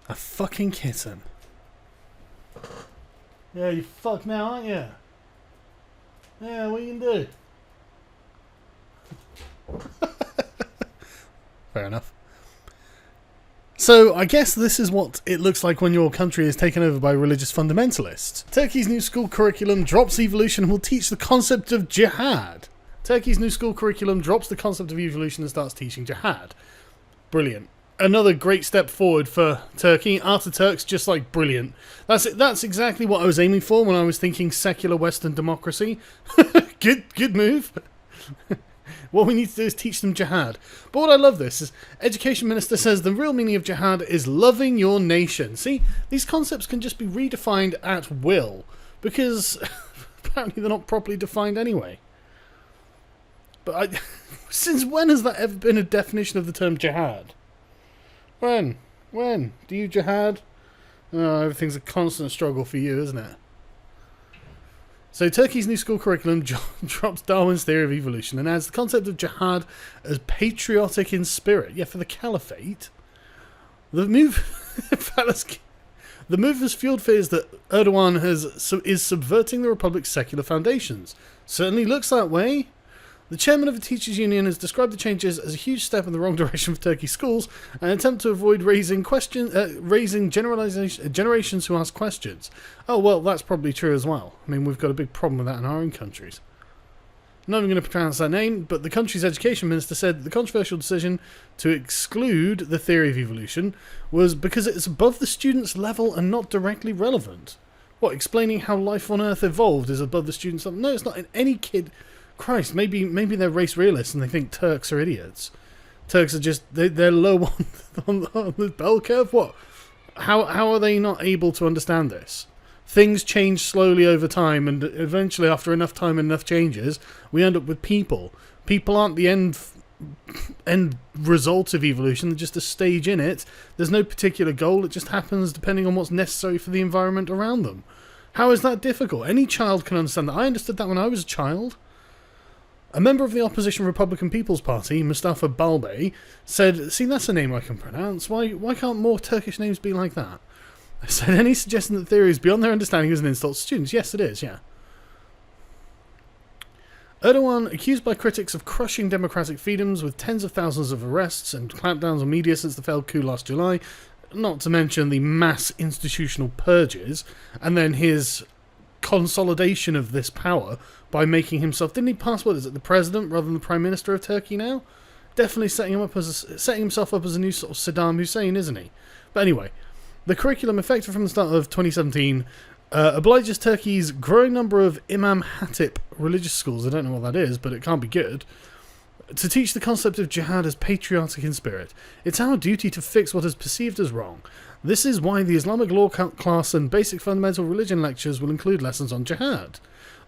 A fucking kitten. Yeah, you fucked now, aren't you? Yeah, what are you gonna do? Fair enough. So, I guess this is what it looks like when your country is taken over by religious fundamentalists. Turkey's new school curriculum drops evolution and will teach the concept of jihad. Turkey's new school curriculum drops the concept of evolution and starts teaching jihad. Brilliant. Another great step forward for Turkey. Ataturk's just like brilliant. That's exactly what I was aiming for when I was thinking secular Western democracy. Good move. What we need to do is teach them jihad. But what I love this is, Education Minister says the real meaning of jihad is loving your nation. See, these concepts can just be redefined at will, because apparently they're not properly defined anyway. But since when has that ever been a definition of the term jihad? When? Do you jihad? Oh, everything's a constant struggle for you, isn't it? So Turkey's new school curriculum drops Darwin's theory of evolution and adds the concept of jihad as patriotic in spirit. Yeah, for the caliphate. The move has fueled fears that Erdogan is subverting the republic's secular foundations. Certainly looks that way. The chairman of the teachers' union has described the changes as a huge step in the wrong direction for Turkey's schools, an attempt to avoid raising generations who ask questions. Oh, well, that's probably true as well. I mean, we've got a big problem with that in our own countries. I'm not even going to pronounce that name, but the country's education minister said the controversial decision to exclude the theory of evolution was because it's above the student's level and not directly relevant. What, explaining how life on Earth evolved is above the student's level? No, it's not. Any kid... Christ, maybe they're race realists and they think Turks are idiots. Turks are just... They're low on the bell curve? What? How are they not able to understand this? Things change slowly over time, and eventually, after enough time and enough changes, we end up with people. People aren't the end result of evolution, they're just a stage in it. There's no particular goal, it just happens depending on what's necessary for the environment around them. How is that difficult? Any child can understand that. I understood that when I was a child. A member of the opposition Republican People's Party, Mustafa Balbey, said, see, that's a name I can pronounce. Why can't more Turkish names be like that? I said, any suggestion that theory is beyond their understanding is an insult to students. Yes, it is, yeah. Erdogan, accused by critics of crushing democratic freedoms with tens of thousands of arrests and clampdowns on media since the failed coup last July, not to mention the mass institutional purges, and then his consolidation of this power by making himself... Didn't he pass, what is it, the president rather than the prime minister of Turkey now? Definitely setting himself up as a new sort of Saddam Hussein, isn't he? But anyway, the curriculum, effective from the start of 2017, obliges Turkey's growing number of Imam Hatip religious schools, I don't know what that is, but it can't be good, to teach the concept of jihad as patriotic in spirit. It's our duty to fix what is perceived as wrong. This is why the Islamic law class and basic fundamental religion lectures will include lessons on jihad.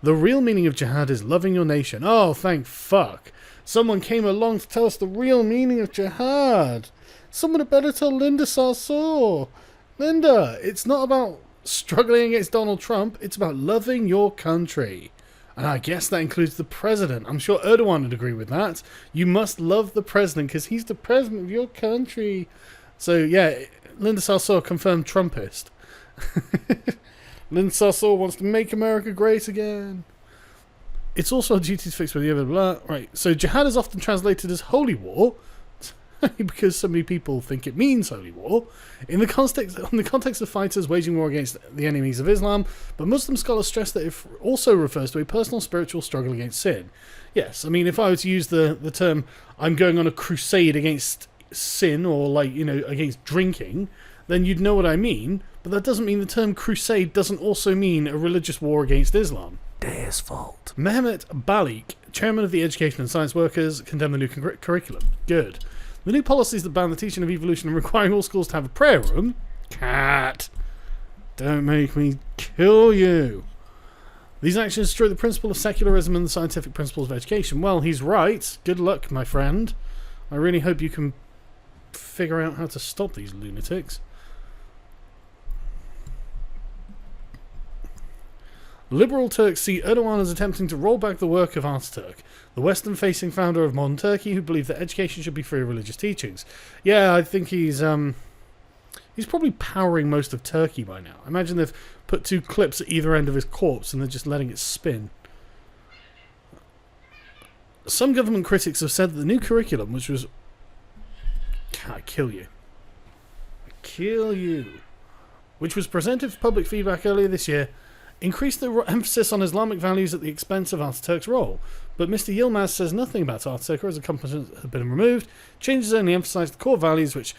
The real meaning of jihad is loving your nation. Oh, thank fuck. Someone came along to tell us the real meaning of jihad. Someone had better tell Linda Sarsour. Linda, it's not about struggling against Donald Trump. It's about loving your country. And I guess that includes the president. I'm sure Erdogan would agree with that. You must love the president because he's the president of your country. So, yeah, Linda Sarsour confirmed Trumpist. Linda Sarsour wants to make America great again. It's also a duty to fix with the other blah. Right, so jihad is often translated as holy war, because so many people think it means holy war, in the context of fighters waging war against the enemies of Islam, but Muslim scholars stress that it also refers to a personal spiritual struggle against sin. Yes, I mean, if I were to use the term, I'm going on a crusade against sin, or against drinking, then you'd know what I mean, but that doesn't mean the term crusade doesn't also mean a religious war against Islam. Their fault. Mehmet Balik, chairman of the Education and Science Workers, condemned the new curriculum. Good. The new policies that ban the teaching of evolution and requiring all schools to have a prayer room... Cat! Don't make me kill you. These actions destroy the principle of secularism and the scientific principles of education. Well, he's right. Good luck, my friend. I really hope you can figure out how to stop these lunatics. Liberal Turks see Erdogan as attempting to roll back the work of Ataturk, the Western-facing founder of modern Turkey, who believed that education should be free of religious teachings. Yeah, I think he's He's probably powering most of Turkey by now. Imagine they've put 2 clips at either end of his corpse and they're just letting it spin. Some government critics have said that the new curriculum, which was... I kill you. I kill you. Which was presented for public feedback earlier this year, increased the emphasis on Islamic values at the expense of Ataturk's role. But Mr. Yilmaz says nothing about Ataturk as accomplishments have been removed. Changes only emphasise the core values,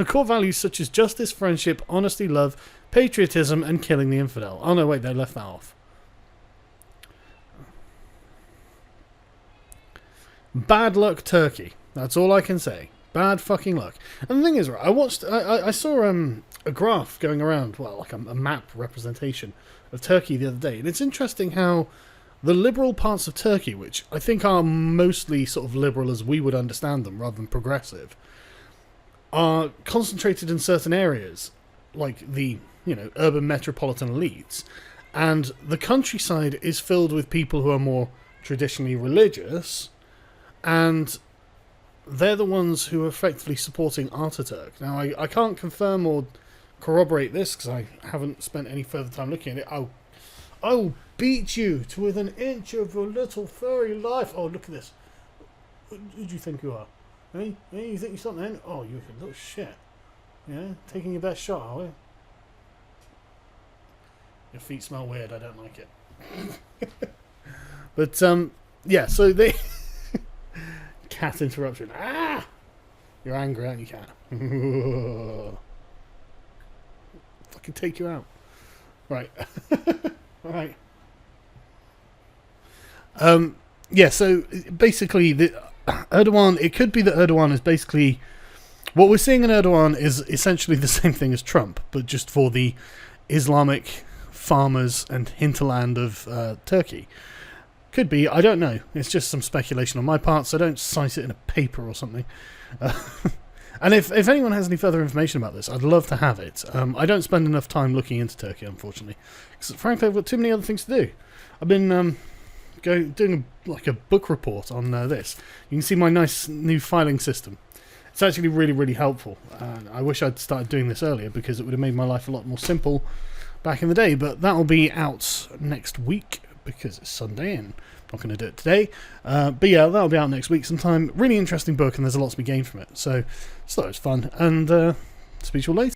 core values such as justice, friendship, honesty, love, patriotism, and killing the infidel. Oh no, wait, they left that off. Bad luck, Turkey. That's all I can say. Bad fucking luck. And the thing is, right, I saw a graph going around, well, like a map representation of Turkey the other day, and it's interesting how the liberal parts of Turkey, which I think are mostly sort of liberal as we would understand them, rather than progressive, are concentrated in certain areas, like the, urban metropolitan elites, and the countryside is filled with people who are more traditionally religious, and they're the ones who are effectively supporting Ataturk. Now, I can't confirm or corroborate this because I haven't spent any further time looking at it. I'll beat you to within an inch of your little furry life. Oh, look at this. Who do you think you are? Hey? Yeah, you think you're something? Oh, you're a little shit. Yeah? Taking your best shot, are we? Your feet smell weird. I don't like it. But, yeah, so they... Cat interruption. Ah! You're angry, aren't you, cat? Fucking take you out. Right. Right. Yeah, so basically, Erdogan, it could be that Erdogan is basically... What we're seeing in Erdogan is essentially the same thing as Trump, but just for the Islamic farmers and hinterland of Turkey. Could be, I don't know. It's just some speculation on my part, so don't cite it in a paper or something. And if anyone has any further information about this, I'd love to have it. I don't spend enough time looking into Turkey, unfortunately, because frankly I've got too many other things to do. I've been doing a book report on this. You can see my nice new filing system. It's actually really, really helpful. I wish I'd started doing this earlier because it would have made my life a lot more simple back in the day, but that'll be out next week. Because it's Sunday and I'm not going to do it today. But yeah, that'll be out next week sometime. Really interesting book and there's a lot to be gained from it. So, just thought it was fun. And speak to you all later.